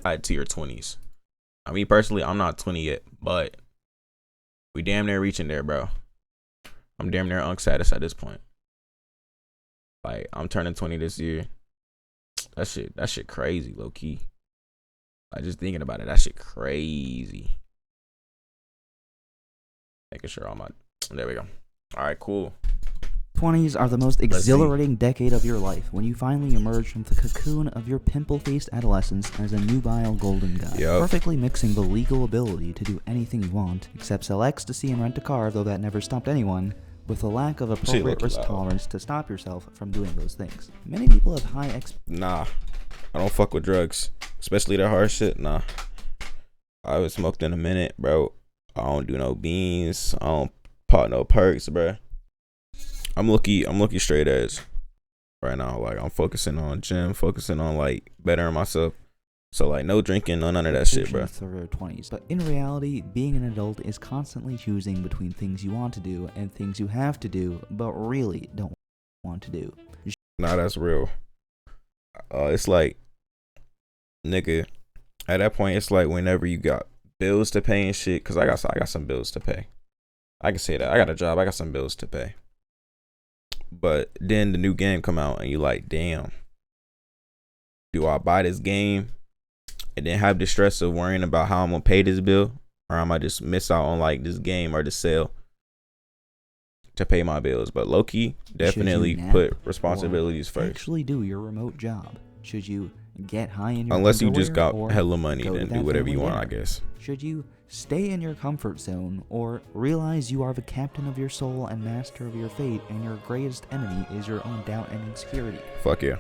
to your 20s. I mean, personally, I'm not 20 yet, but we damn near reaching there, bro. I'm damn near unk status at this point. Like, I'm turning 20 this year. That shit crazy, low key. Like, just thinking about it, that shit crazy. Making sure all my, there we go. All right, cool. 20s are the most exhilarating decade of your life when you finally emerge from the cocoon of your pimple-faced adolescence as a nubile golden guy, perfectly mixing the legal ability to do anything you want, except sell ecstasy and rent a car, though that never stopped anyone, with a lack of appropriate risk tolerance to stop yourself from doing those things. Many people have high Nah, I don't fuck with drugs, especially that hard shit. Nah, I haven't smoked in a minute, bro. I don't do no beans. I don't pop no perks, bro. I'm lucky straight edge right now. Like, I'm focusing on gym, focusing on like bettering myself. So like, no drinking, none of that shit, bro. Through your 20s. But in reality, being an adult is constantly choosing between things you want to do and things you have to do, but really don't want to do. Nah, that's real. It's like, nigga, at that point, it's like whenever you got bills to pay and shit, cause I got some bills to pay. I can say that. I got a job. I got some bills to pay. But then the new game come out and you like, damn, do I buy this game and then have the stress of worrying about how I'm gonna pay this bill, or am I just miss out on like this game or the sale to pay my bills? But low-key, definitely put responsibilities first. Actually do your remote job. Should you get high in your unless you just got hella money, then do whatever you want, I guess. Should you stay in your comfort zone, or realize you are the captain of your soul and master of your fate, and your greatest enemy is your own doubt and insecurity? Fuck yeah.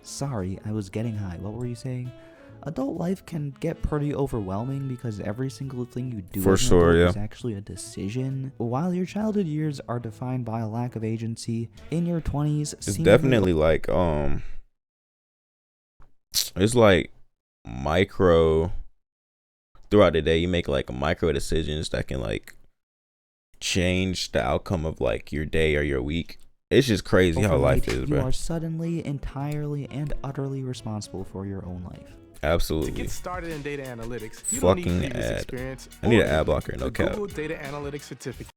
Sorry, I was getting high. What were you saying? Adult life can get pretty overwhelming because every single thing you do is actually a decision. While your childhood years are defined by a lack of agency, in your 20s, it's definitely like it's like micro. Throughout the day, you make like micro decisions that can like change the outcome of like your day or your week. It's just crazy how life is, bro. You are suddenly, entirely, and utterly responsible for your own life. Absolutely. To get started in data analytics, you fucking don't need ad. Experience. I need an ad blocker, no cap. Google Data Analytics certificate.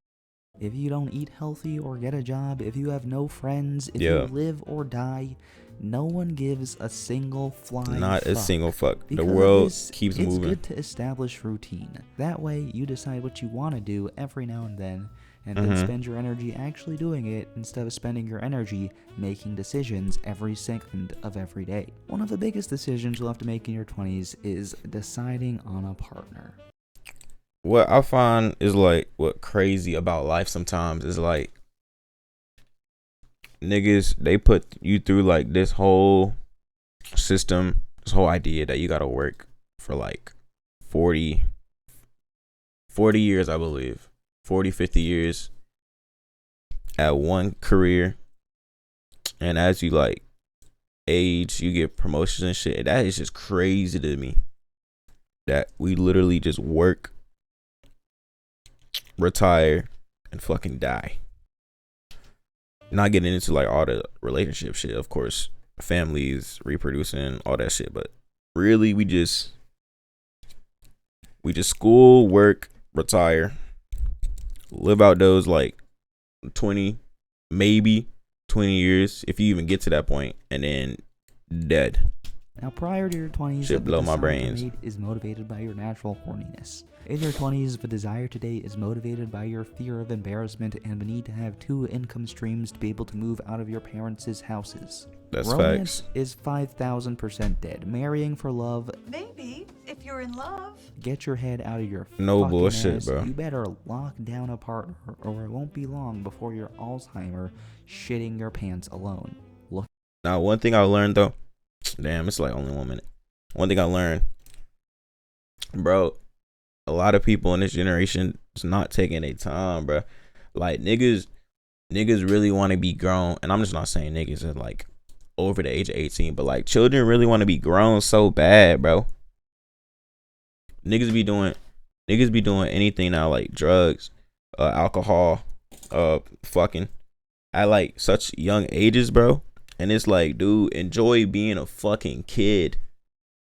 If you don't eat healthy or get a job, if you have no friends, if you live or die, no one gives a single flying Not fuck. a single fuck. Because the world keeps moving. It's good to establish routine. That way, you decide what you want to do every now and then then spend your energy actually doing it instead of spending your energy making decisions every second of every day. One of the biggest decisions you'll have to make in your 20s is deciding on a partner. What I find is like, what crazy about life sometimes is like, niggas, they put you through like this whole system, this whole idea that you gotta work for like 40 years, I believe, 50 years at one career, and as you like age, you get promotions and shit. That is just crazy to me, that we literally just work, retire, and fucking die. Not getting into like all the relationship shit, of course, families, reproducing, all that shit, but really we just school, work, retire, live out those like 20, maybe 20 years, if you even get to that point, and then dead. Now, prior to your 20s, shit blow my brains. Is motivated by your natural horniness. In your 20s, the desire to date is motivated by your fear of embarrassment and the need to have 2 income streams to be able to move out of your parents' houses. That's Romance facts. is 5,000% dead. Marrying for love. Maybe, if you're in love. Get your head out of your no fucking bullshit, ass. bro. You better lock down a partner, or it won't be long before you're Alzheimer shitting your pants alone. Look. Now, one thing I learned though, damn, it's like only 1 minute. One thing I learned, bro, a lot of people in this generation is not taking their time, bro. Like niggas really want to be grown, and I'm just not saying niggas are like over the age of 18, but like children really want to be grown so bad, bro. Niggas be doing anything now, like drugs, alcohol, fucking at like such young ages, bro. And it's like, dude, enjoy being a fucking kid.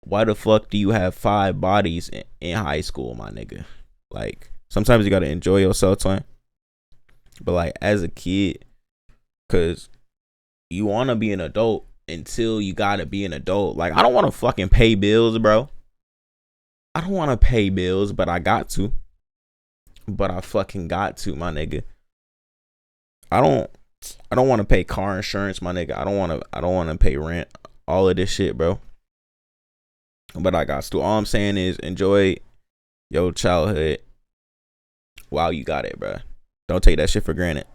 why the fuck do you have 5 bodies in high school, my nigga? Like, sometimes you gotta enjoy yourself, twin. But like, as a kid, cause you wanna be an adult until you gotta be an adult. Like, I don't wanna fucking pay bills, bro. I don't wanna pay bills, but I got to. But I fucking got to, my nigga. I don't want to pay car insurance, my nigga. I don't want to pay rent. All of this shit, bro. But I got to. All I'm saying is enjoy your childhood while you got it, bro. Don't take that shit for granted.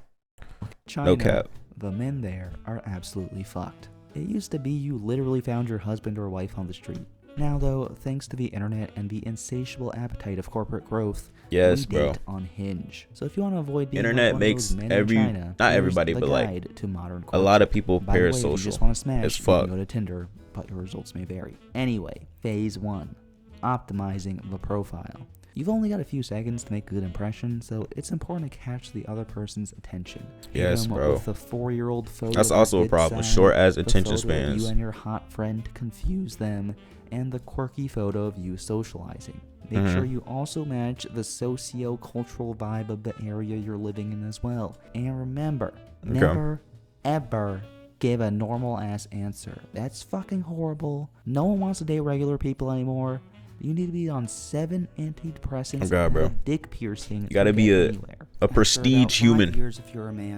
China, no cap. The men there are absolutely fucked. It used to be you literally found your husband or wife on the street. Now, though, thanks to the internet and the insatiable appetite of corporate growth, yes, we bro. date on Hinge. So if you want to avoid being internet like makes one of those men in China, not here's everybody, the but guide like to modern a lot of people By the way, if you parasocial just want to smash, as you fuck. can go to Tinder, but your results may vary. Anyway, phase 1, optimizing the profile. You've only got a few seconds to make a good impression, so it's important to catch the other person's attention. Yes, Hit 'em bro. With the 4-year-old photo. That's also a problem. Short as attention spans. You and your hot friend to confuse them, and the quirky photo of you socializing. Make sure you also match the socio-cultural vibe of the area you're living in as well. And remember, never, ever give a normal ass answer. That's fucking horrible. No one wants to date regular people anymore. You need to be on 7 antidepressants and a dick piercing. You gotta be a prestige human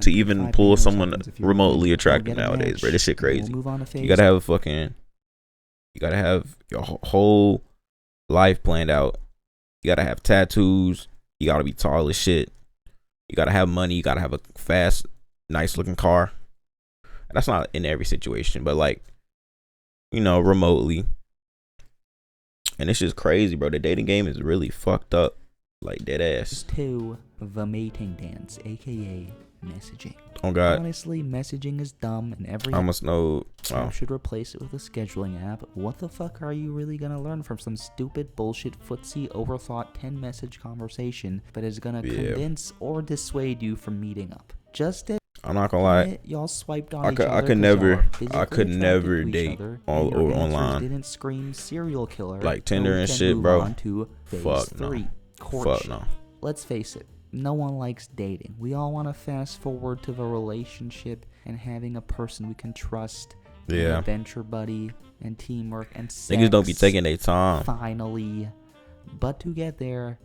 to even pull someone remotely attractive nowadays, bro. This shit crazy. You gotta have a fucking, you gotta have your whole life planned out. You gotta have tattoos. You gotta be tall as shit. You gotta have money. You gotta have a fast, nice looking car. That's not in every situation, but like, you know, remotely. And it's just crazy, bro. The dating game is really fucked up. Like, dead ass. 2, the mating dance, aka messaging. Oh, God. Honestly, messaging is dumb, and every I almost know. app should replace it with a scheduling app. What the fuck are you really gonna learn from some stupid bullshit footsie overthought 10-message conversation that is gonna convince or dissuade you from meeting up? Just I'm not gonna lie. Y'all swiped on I could never date online. Didn't scream serial killer like Tinder and shit, bro. Fuck 3, courtship. Fuck no. Let's face it, no one likes dating. We all want to fast forward to the relationship and having a person we can trust, an adventure buddy, and teamwork and sex. Niggas don't be taking their time. Finally, but to get there,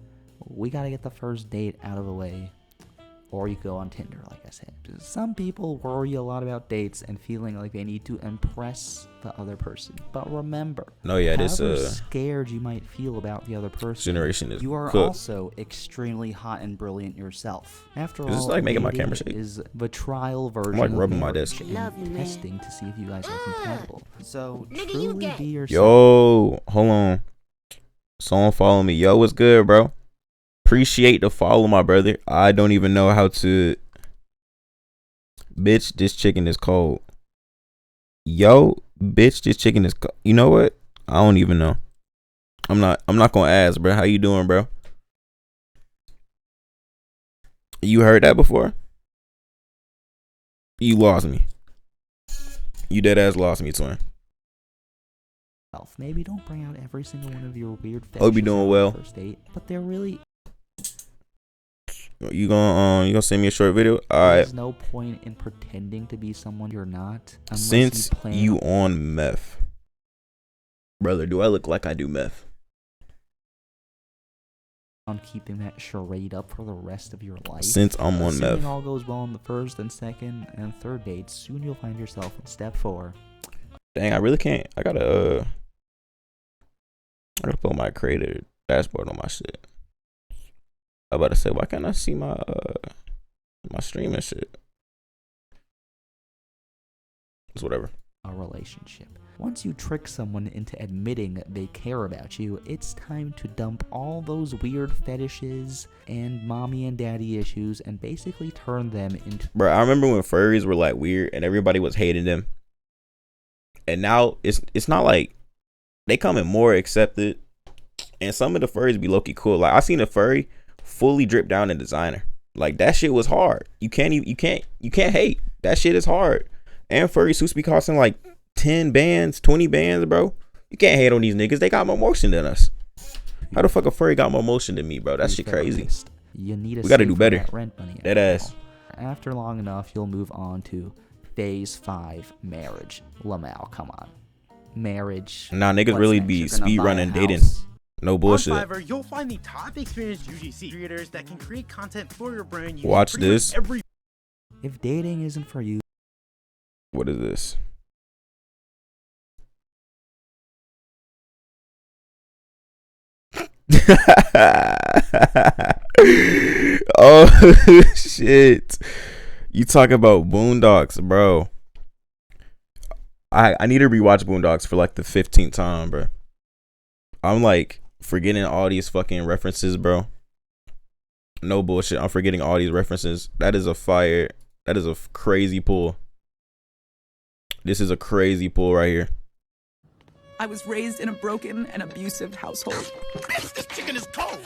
we gotta get the first date out of the way. Or you go on Tinder, like I said. Some people worry a lot about dates and feeling like they need to impress the other person. But remember, however scared you might feel about the other person, generation is you are cooked. Also extremely hot and brilliant yourself. After all, this like making my camera shake? Is the trial version I'm like rubbing of my desk. and testing to see if you guys are compatible. So truly be yourself. Yo, hold on. Someone follow me. Yo, what's good, bro? Appreciate the follow, my brother. I don't even know how to. Bitch, this chicken is cold. Yo, bitch, this chicken is cold. You know what? I don't even know. I'm not gonna ask, bro. How you doing, bro? You heard that before? You lost me. You dead ass lost me, twin. Maybe don't bring out every single one of your weird fetishes. Hope you doing well. First date, but they're really. You gonna send me a short video? All right. There's no point in pretending to be someone you're not. Since you on meth, brother, do I look like I do meth? On keeping that charade up for the rest of your life. Since I'm on meth, all goes well on the first and second and third dates. Soon you'll find yourself in step 4. Dang, I really can't. I gotta put my creator dashboard on my shit. I about to say, why can't I see my streaming shit? It's whatever. A relationship. Once you trick someone into admitting they care about you, it's time to dump all those weird fetishes and mommy and daddy issues and basically turn them into. Bro, I remember when furries were like weird and everybody was hating them. And now it's not like they coming more accepted. And some of the furries be low-key cool. Like I seen a furry fully drip down in designer. Like that shit was hard. You can't hate. That shit is hard. And furry suits be costing like 10 bands, 20 bands, bro. You can't hate on these niggas. They got more motion than us. How the fuck a furry got more motion than me, bro? That shit crazy. You need to we gotta do better. Rent money. That ass. After long enough, you'll move on to phase 5, marriage. Lamau, come on. Marriage. Nah, niggas really be speed running dating. No bullshit. On Fiverr, you'll find the top experienced UGC creators that can create content for your brand. Watch this. If dating isn't for you. What is this? Oh shit. You talk about Boondocks, bro. I need to rewatch Boondocks for like the 15th time, bro. I'm like forgetting all these fucking references, bro. No bullshit. I'm forgetting all these references. That is a fire. That is a crazy pull. This is a crazy pull right here. I was raised in a broken and abusive household. This chicken is cold.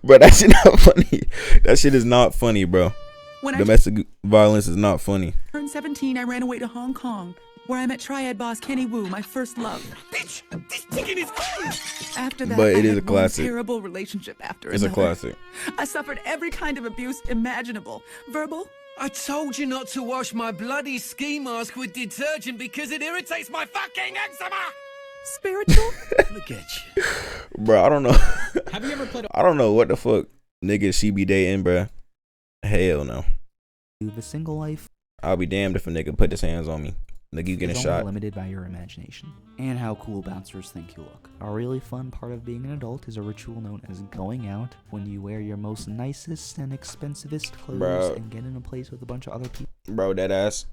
Bro, that shit not funny. That shit is not funny, bro. When Domestic violence is not funny. I turned 17, I ran away to Hong Kong, where I met Triad boss Kenny Wu, my first love. Bitch, this chicken is cold. After that, But it I is had a classic. one terrible relationship after It's another. a classic. I suffered every kind of abuse imaginable. Verbal, I told you not to wash my bloody ski mask with detergent because it irritates my fucking eczema! spiritual. Look at you. Bro, I don't know. Have you ever played I don't know what the fuck niggas she be dating, bro. Hell no. The single life I'll be damned if a nigga put his hands on me. Nigga, you getting is shot. only limited by your imagination and how cool bouncers think you look. A really fun part of being an adult is a ritual known as going out, when you wear your most nicest and expensivest clothes Bro. and get in a place with a bunch of other people. Bro, that ass.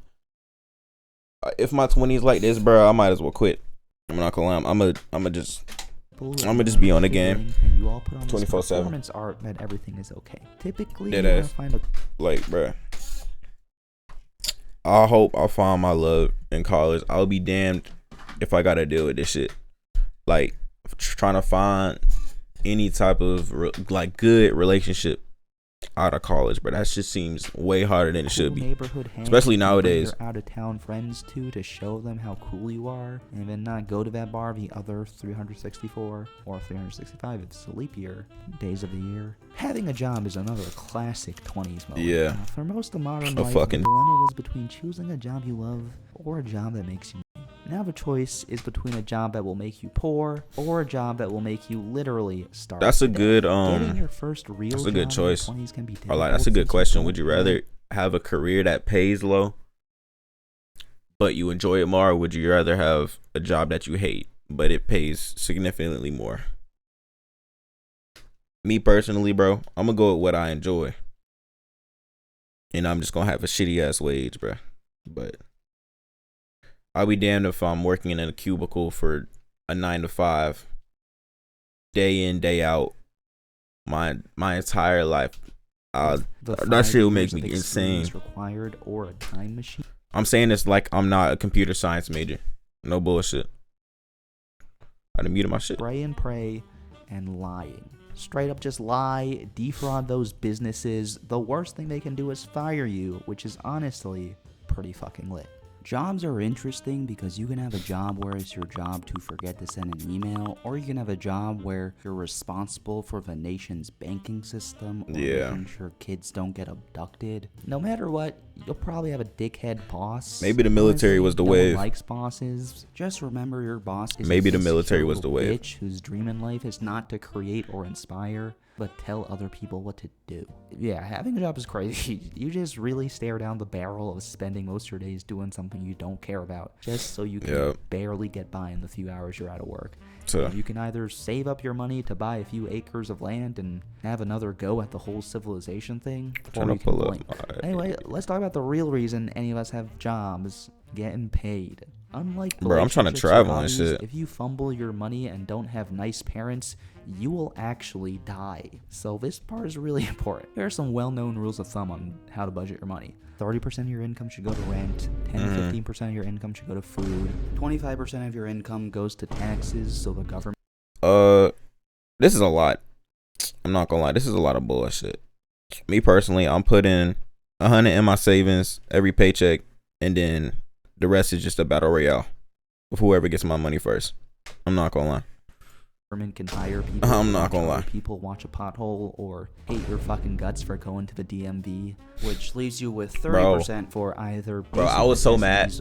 If my 20s like this, bro, I might as well quit. I'm not gonna lie. I'ma just be on the game. And you all put on this 24/7. performance art that everything is okay. Typically, Dead you're gonna ass. find a Like, bro, I hope I find my love in college. I'll be damned if I gotta deal with this shit. Like, trying to find any type of like good relationship out of college, but that shit seems way harder than it should be. neighborhood hang Especially you bring nowadays. your out-of-town friends to show them how cool you are, and then not go to that bar the other 364 or 365 if it's a leap year days of the year. Having a job is another classic 20s moment. Yeah. For most of modern A life, fucking- the dilemma was between choosing a job you love or a job that makes you money. Now the choice is between a job that will make you poor or a job that will make you literally starve. That's a to death. good Getting your first real that's a good job in your choice. 20s can be Or like, that's a difficult good since question. you Would you don't rather have a career that pays low, but you enjoy it more, or would you rather have a job that you hate, but it pays significantly more? Me personally, bro, I'm gonna go with what I enjoy, and I'm just gonna have a shitty ass wage, bro. But I'll be damned if I'm working in a cubicle for a 9 to 5, day in, day out, my entire life. The That 5 shit will years make of me insane. experience required or a time machine. I'm saying this like I'm not a computer science major. No bullshit. I done muted my shit. Pray and pray and lying. Straight up just lie, defraud those businesses. The worst thing they can do is fire you, which is honestly pretty fucking lit. Jobs are interesting because you can have a job where it's your job to forget to send an email, or you can have a job where you're responsible for the nation's banking system, or Yeah. making sure kids don't get abducted. No matter what, you'll probably have a dickhead boss. Maybe the military was the no wave. one likes bosses. Just remember your boss is Maybe a the military insecure was the little wave. bitch whose dream in life is not to create or inspire, but tell other people what to do. Yeah, having a job is crazy. You just really stare down the barrel of spending most of your days doing something you don't care about, just so you can Yep. barely get by in the few hours you're out of work. So You can either save up your money to buy a few acres of land and have another go at the whole civilization thing, trying or to you can pull up blink. my- Anyway, let's talk about the real reason any of us have jobs: getting paid. Unlike Bro, I'm trying to relationships or travel and hobbies, shit. if you fumble your money and don't have nice parents, you will actually die. So this part is really important. There are some well-known rules of thumb on how to budget your money. 30% of your income should go to rent, 10 to 15% of your income should go to food, 25% of your income goes to taxes, so the government this is a lot. I'm not gonna lie, this is a lot of bullshit. Me personally, I'm putting 100 in my savings every paycheck, and then the rest is just a battle royale. whoever gets my money first. I'm not gonna lie. Government can hire people. I'm not gonna lie. People watch a pothole or hate your fucking guts for going to the DMV, which leaves you with 30% for either. Bro, I was so mad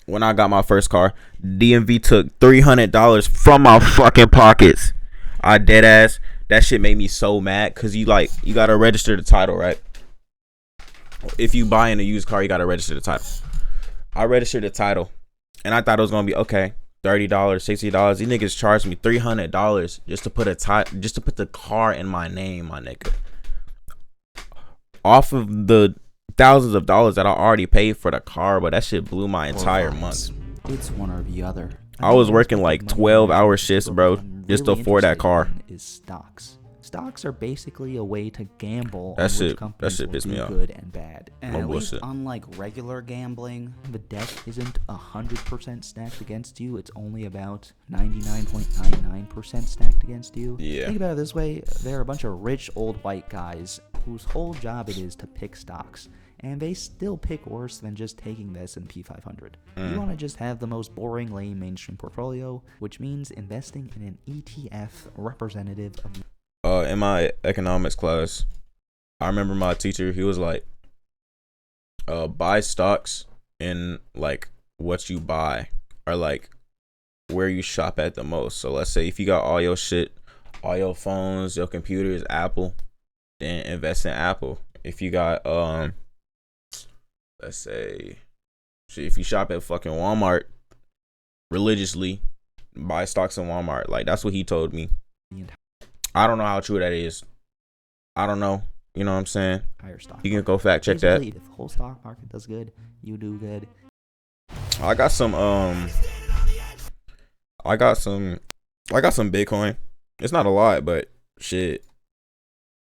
when I got my first car. DMV took $300 from my fucking pockets. I dead ass. That shit made me so mad because you gotta register the title, right? If you buy in a used car, you gotta register the title. I registered the title, and I thought it was gonna be okay. $30, $60. These niggas charged me $300 just to put the car in my name, my nigga. Off of the thousands of dollars that I already paid for the car, but that shit blew my entire month. It's one or the other. I was working like 12-hour shifts, bro, just to afford that car. Is stocks. Stocks are basically a way to gamble that on shit, which companies that shit will pissed do me off. good and bad. And No at least bullshit. unlike regular gambling, the deck isn't 100% stacked against you. It's only about 99.99% stacked against you. Yeah. Think about it this way. There are a bunch of rich old white guys whose whole job it is to pick stocks. And they still pick worse than just taking the S&P 500. You want to just have the most boring, lame mainstream portfolio, which means investing in an ETF representative of... In my economics class, I remember my teacher, he was like, buy stocks in like what you buy or like where you shop at the most. So let's say if you got all your shit, all your phones, your computers, Apple, then invest in Apple. If you got let's say shit, if you shop at fucking Walmart religiously, buy stocks in Walmart. Like that's what he told me. I don't know how true that is. I don't know. You know what I'm saying? Higher stock. You can go fact check Basically, that. if the whole stock market does good, you do good. I got some Bitcoin. It's not a lot, but shit.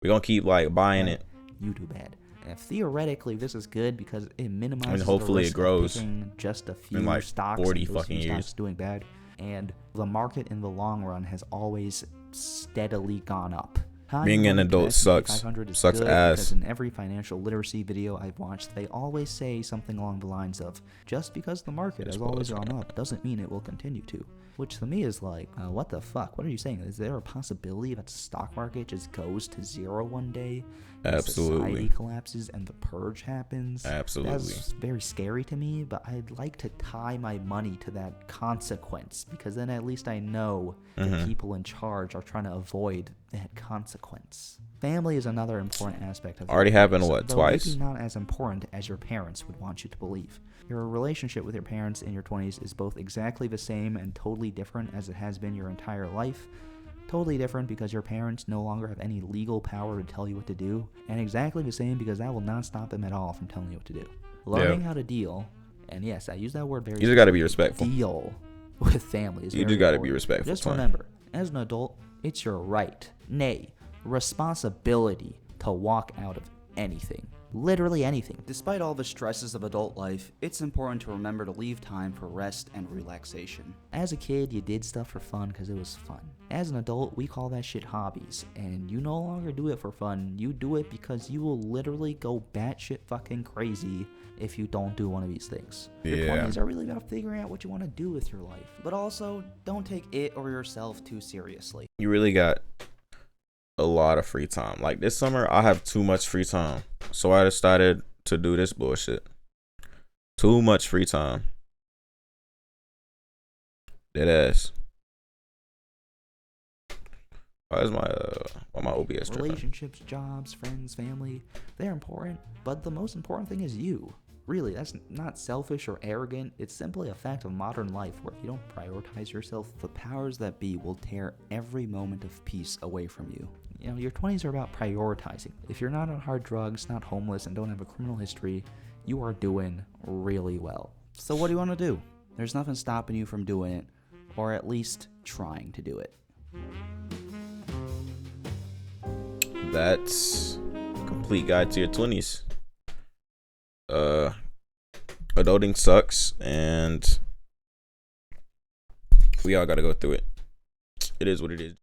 We gonna keep like buying it. You do bad. And theoretically, this is good because it minimizes and hopefully the it risk grows of picking just a few in like stocks 40 and those fucking few years. stocks doing bad. And the market in the long run has always steadily gone up. Being an adult sucks Sucks ass. Because in every financial literacy video I've watched, they always say something along the lines of, just because the market has always gone up doesn't mean it will continue to. Which to me is like, what the fuck? What are you saying? Is there a possibility that the stock market just goes to zero one day? Absolutely. Society collapses and the purge happens? Absolutely. That's very scary to me, but I'd like to tie my money to that consequence, because then at least I know the people in charge are trying to avoid that consequence. Family is another important aspect of it. Already happened, what, twice? Maybe not as important as your parents would want you to believe. Your relationship with your parents in your 20s is both exactly the same and totally different as it has been your entire life. Totally different because your parents no longer have any legal power to tell you what to do, and exactly the same because that will not stop them at all from telling you what to do. Learning how to deal, and yes, I use that word very. You just gotta be respectful. Deal with family is You very just gotta be important. respectful. Just remember, as an adult, it's your right, nay, responsibility to walk out of anything. Literally anything. Despite all the stresses of adult life, it's important to remember to leave time for rest and relaxation. As a kid, you did stuff for fun because it was fun. As an adult, we call that shit hobbies, and you no longer do it for fun. You do it because you will literally go batshit fucking crazy if you don't do one of these things. Your 20s are really about figuring out what you want to do with your life, but also don't take it or yourself too seriously. You really got a lot of free time. Like this summer, I have too much free time. So I decided to do this bullshit. Too much free time. Dead ass. Why is my OBS tripping? Relationships, jobs, friends, family, they're important, but the most important thing is you. Really, that's not selfish or arrogant. It's simply a fact of modern life where if you don't prioritize yourself, the powers that be will tear every moment of peace away from you. You know, your 20s are about prioritizing. If you're not on hard drugs, not homeless, and don't have a criminal history, you are doing really well. So what do you want to do? There's nothing stopping you from doing it, or at least trying to do it. That's a complete guide to your 20s. Adulting sucks, and we all gotta go through it. It is what it is.